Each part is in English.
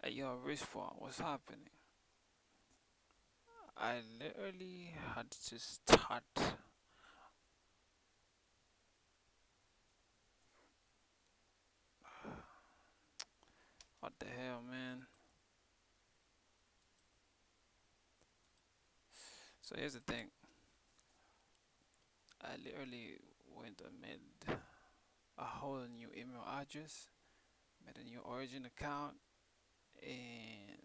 Hey, yo, Respawn, what's happening? I literally had to start. What the hell, man? So here's the thing. I literally went and made a whole new email address, made a new Origin account, and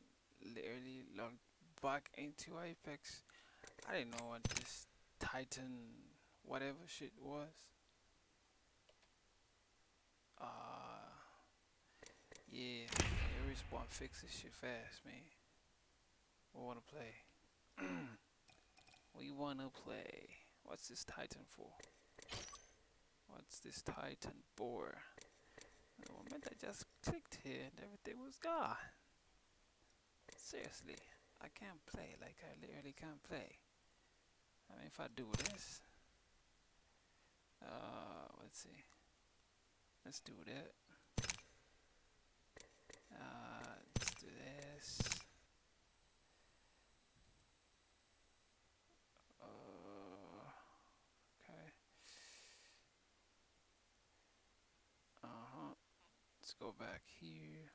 literally logged back into Apex. I didn't know what this Titan whatever shit was. Uh, yeah, Respawn fix this shit fast, man. We wanna play. We wanna play. What's this Titan for? What's this Titan for? The moment I just clicked here and everything was gone. Seriously, I can't play. Like, I literally can't play. I mean, if I do this, let's see. Let's do that. Let's do this. Okay. Uh-huh. Let's go back here.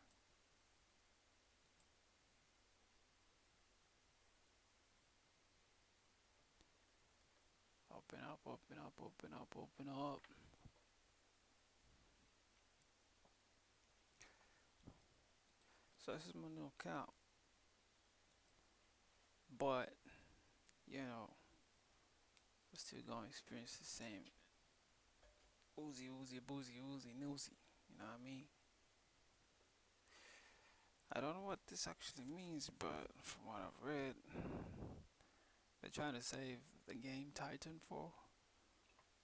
Open up, open up, open up, open up. So this is my new account. But, you know, we're still gonna experience the same oozy, oozy, boozy, oozy, newsy. You know what I mean? I don't know what this actually means, but from what I've read, they're trying to save the game Titanfall.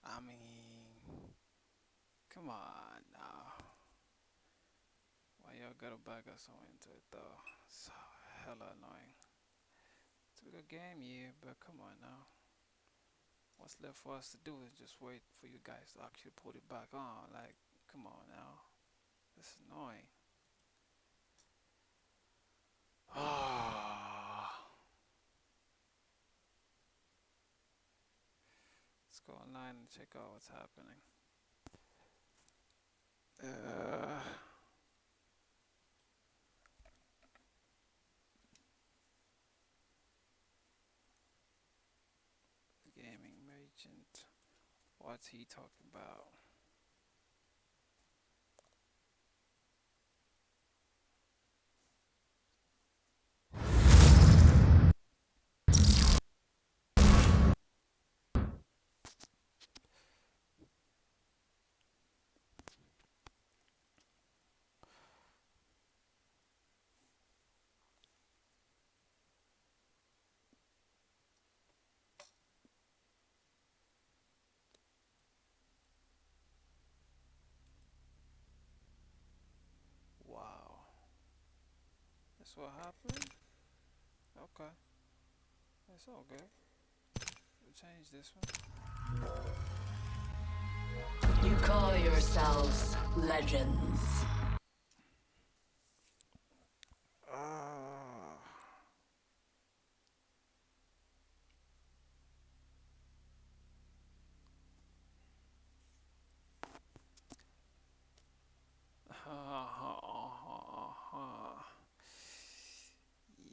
I mean, come on now. Why y'all gotta back us so into it though? So hella annoying. It's a good game, yeah, but come on now. What's left for us to do is just wait for you guys to actually put it back on. Like, come on now. That's annoying. Let's go online and check out what's happening. Uh, Gaming merchant. What's he talking about? Wow. That's what happened? Okay. That's all good. We'll change this one. You call yourselves legends. Ah.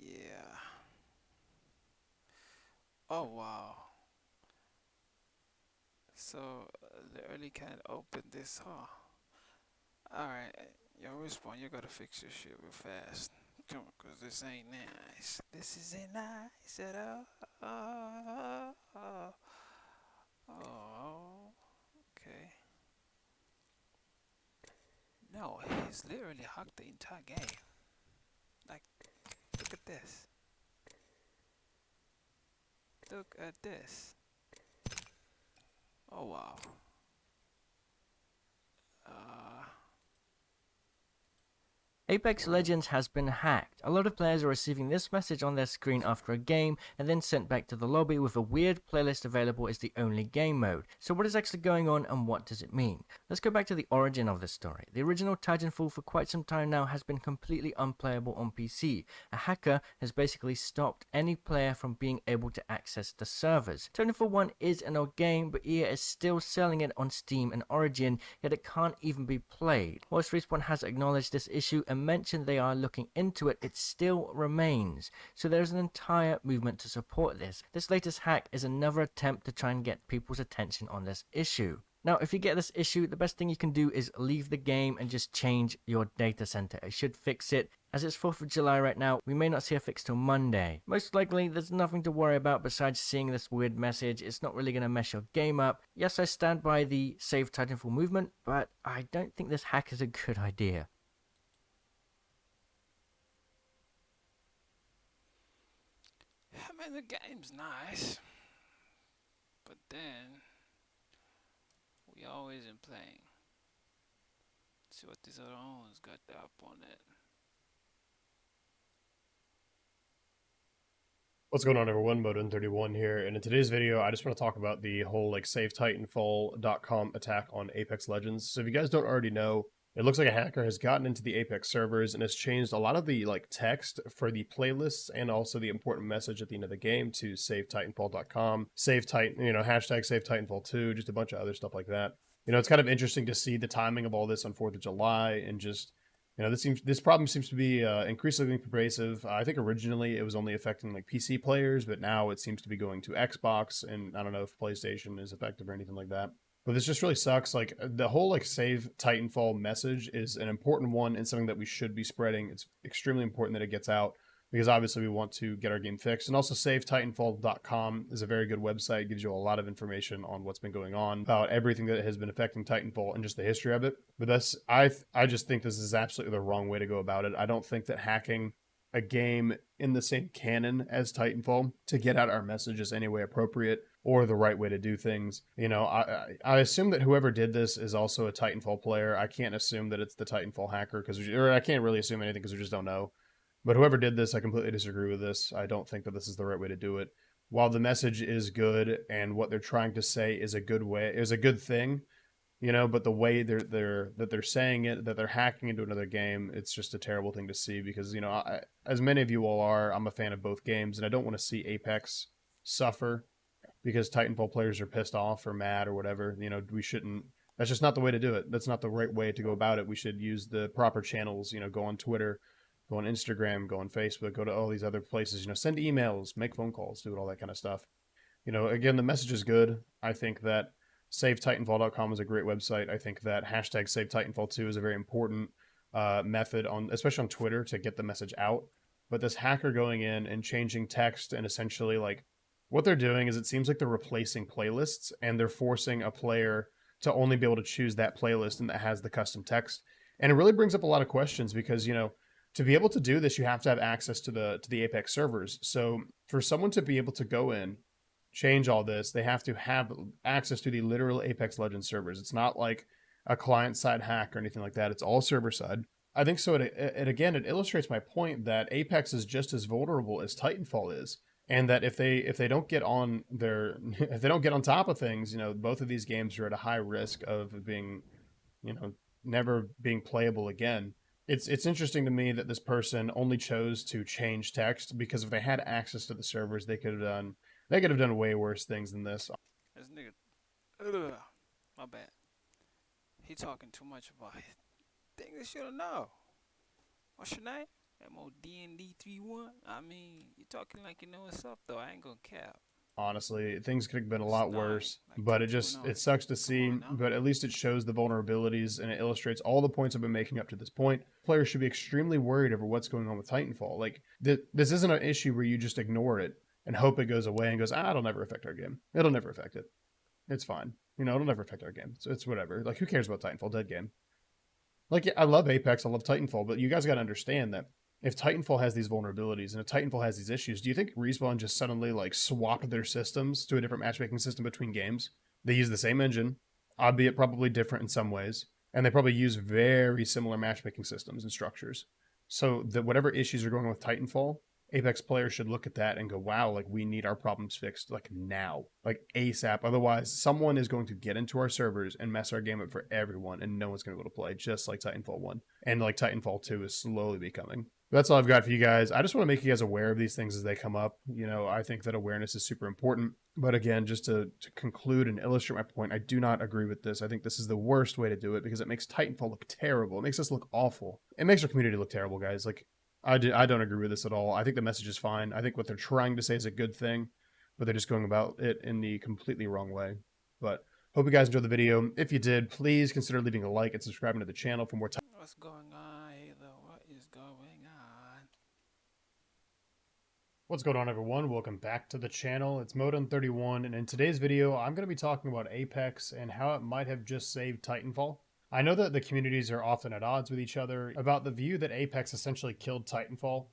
Yeah. Oh wow. So the early can't open this, huh? Alright, yo, Respawn, you gotta fix your shit real fast. Come on, cause this ain't nice. This isn't nice at all. Oh, okay. No, he's literally hacked the entire game. Like, look at this. Look at this. Oh wow. Uh, Apex Legends has been hacked. A lot of players are receiving this message on their screen after a game and then sent back to the lobby with a weird playlist available as the only game mode. So what is actually going on and what does it mean? Let's go back to the origin of this story. The original Titanfall for quite some time now has been completely unplayable on PC. A hacker has basically stopped any player from being able to access the servers. Titanfall 1 is an old game, but EA is still selling it on Steam and Origin, yet it can't even be played. Whilst Respawn has acknowledged this issue and mentioned they are looking into it, it still remains. So there's an entire movement to support this. This latest hack is another attempt to try and get people's attention on this issue. Now, if you get this issue, the best thing you can do is leave the game and just change your data center. It should fix it. As it's 4th of July right now, we may not see a fix till Monday. Most likely, there's nothing to worry about besides seeing this weird message. It's not really going to mess your game up. Yes, I stand by the Save Titanfall movement, but I don't think this hack is a good idea. I mean, the game's nice, but then we always in playing. See what these other owners got up on it. What's going on, everyone? Modin31 here, and in today's video, I just want to talk about the whole SaveTitanfall.com attack on Apex Legends. So if you guys don't already know, it looks like a hacker has gotten into the Apex servers and has changed a lot of the text for the playlists and also the important message at the end of the game to SaveTitanfall.com, hashtag SaveTitanfall2, just a bunch of other stuff like that. It's kind of interesting to see the timing of all this on 4th of July and just this problem seems to be increasingly pervasive. I think originally it was only affecting PC players, but now it seems to be going to Xbox, and I don't know if PlayStation is effective or anything like that. But this just really sucks. The whole Save Titanfall message is an important one and something that we should be spreading. It's extremely important that it gets out, because obviously we want to get our game fixed. And also SaveTitanfall.com is a very good website. It gives you a lot of information on what's been going on, about everything that has been affecting Titanfall and just the history of it. But I just think this is absolutely the wrong way to go about it. I don't think that hacking a game in the same canon as Titanfall to get out our message is any way appropriate or the right way to do things. I assume that whoever did this is also a Titanfall player. I can't assume that it's the Titanfall hacker, or I can't really assume anything because we just don't know. But whoever did this, I completely disagree with this. I don't think that this is the right way to do it. While the message is good and what they're trying to say is a good thing, but the way they're saying it, that they're hacking into another game, it's just a terrible thing to see because, as many of you all are, I'm a fan of both games, and I don't want to see Apex suffer because Titanfall players are pissed off or mad or whatever. We shouldn't. That's just not the way to do it. That's not the right way to go about it. We should use the proper channels, go on Twitter, go on Instagram, go on Facebook, go to all these other places, send emails, make phone calls, do all that kind of stuff. Again, the message is good. I think that SaveTitanfall.com is a great website. I think that hashtag SaveTitanfall2 is a very important method, especially on Twitter, to get the message out. But this hacker going in and changing text and essentially what they're doing is it seems like they're replacing playlists and they're forcing a player to only be able to choose that playlist and that has the custom text. And it really brings up a lot of questions because, to be able to do this, you have to have access to the Apex servers. So for someone to be able to go in, change all this, they have to have access to the literal Apex Legends servers. It's not like a client-side hack or anything like that. It's all server-side. I think so. It illustrates my point that Apex is just as vulnerable as Titanfall is, and that if they don't get on if they don't get on top of things, both of these games are at a high risk of being, never being playable again. It's interesting to me that this person only chose to change text because if they had access to the servers, they could have done way worse things than this. This nigga, my bad. He talking too much about it. Think they should have known. What's your name? MODND31. I mean, you talking like you know what's up though. I ain't gonna cap. Honestly, things could have been a lot worse, but it sucks to see, but at least it shows the vulnerabilities and it illustrates all the points I've been making up to this point. Players should be extremely worried over what's going on with Titanfall. This isn't an issue where you just ignore it and hope it goes away and goes, it'll never affect our game. It'll never affect it. It's fine. It'll never affect our game. So it's whatever. Who cares about Titanfall? Dead game. I love Apex, I love Titanfall, but you guys got to understand that if Titanfall has these vulnerabilities and if Titanfall has these issues, do you think Respawn just suddenly swapped their systems to a different matchmaking system between games? They use the same engine, albeit probably different in some ways, and they probably use very similar matchmaking systems and structures. So that whatever issues are going on with Titanfall, Apex players should look at that and go, wow, like we need our problems fixed like now, like ASAP. Otherwise, someone is going to get into our servers and mess our game up for everyone, and no one's going to be able to play, just like Titanfall 1. And like Titanfall 2 is slowly becoming. That's all I've got for you guys. I just want to make you guys aware of these things as they come up. You know, I think that awareness is super important. But again, just to conclude and illustrate my point, I do not agree with this. I think this is the worst way to do it because it makes Titanfall look terrible. It makes us look awful. It makes our community look terrible, guys. Like, I don't agree with this at all. I think the message is fine. I think what they're trying to say is a good thing, but they're just going about it in the completely wrong way. But hope you guys enjoyed the video. If you did, please consider leaving a like and subscribing to the channel for more. What's going on, Halo? What is going on? What's going on, everyone? Welcome back to the channel. It's Modem31, and in today's video, I'm going to be talking about Apex and how it might have just saved Titanfall. I know that the communities are often at odds with each other about the view that Apex essentially killed Titanfall,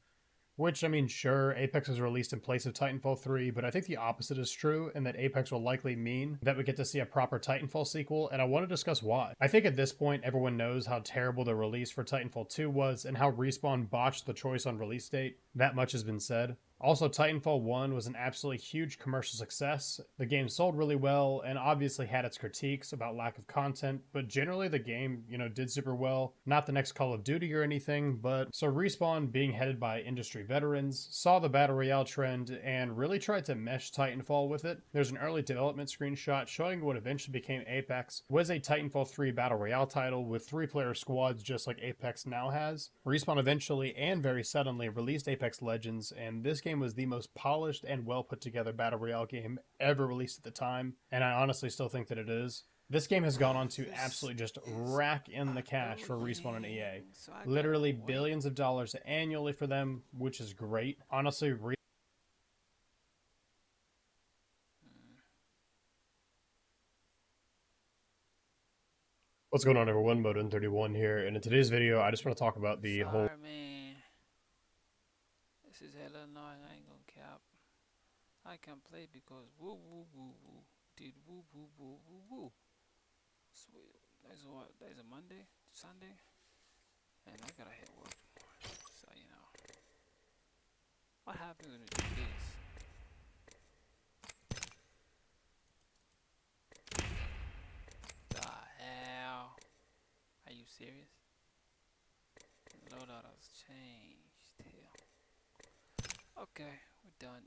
which, I mean, sure, Apex was released in place of Titanfall 3, but I think the opposite is true, and that Apex will likely mean that we get to see a proper Titanfall sequel, and I want to discuss why. I think at this point, everyone knows how terrible the release for Titanfall 2 was, and how Respawn botched the choice on release date. That much has been said. Also, Titanfall 1 was an absolutely huge commercial success. The game sold really well and obviously had its critiques about lack of content, but generally the game, did super well. Not the next Call of Duty or anything, but so Respawn, being headed by industry veterans, saw the Battle Royale trend and really tried to mesh Titanfall with it. There's an early development screenshot showing what eventually became Apex was a Titanfall 3 Battle Royale title with 3-player squads just like Apex now has. Respawn eventually and very suddenly released Apex Legends, and this game was the most polished and well put together Battle Royale game ever released at the time, and I honestly still think that it is. This game has gone on to absolutely just rack in the cash for Respawn and EA. So I Literally gotta wait. billions of dollars annually for them, which is great. Honestly, what's going on, everyone? Modem31 here, and in today's video, I just want to talk about the whole. Sorry, man. This is hella annoying. I ain't gonna cap. I can play because woo woo woo woo did woo woo woo woo woo. Sweet. That's what. That's a Monday, Sunday, and I gotta hit work. So what happens when you do this? The hell? Are you serious? The loadout has changed. Hell. Okay, we're done.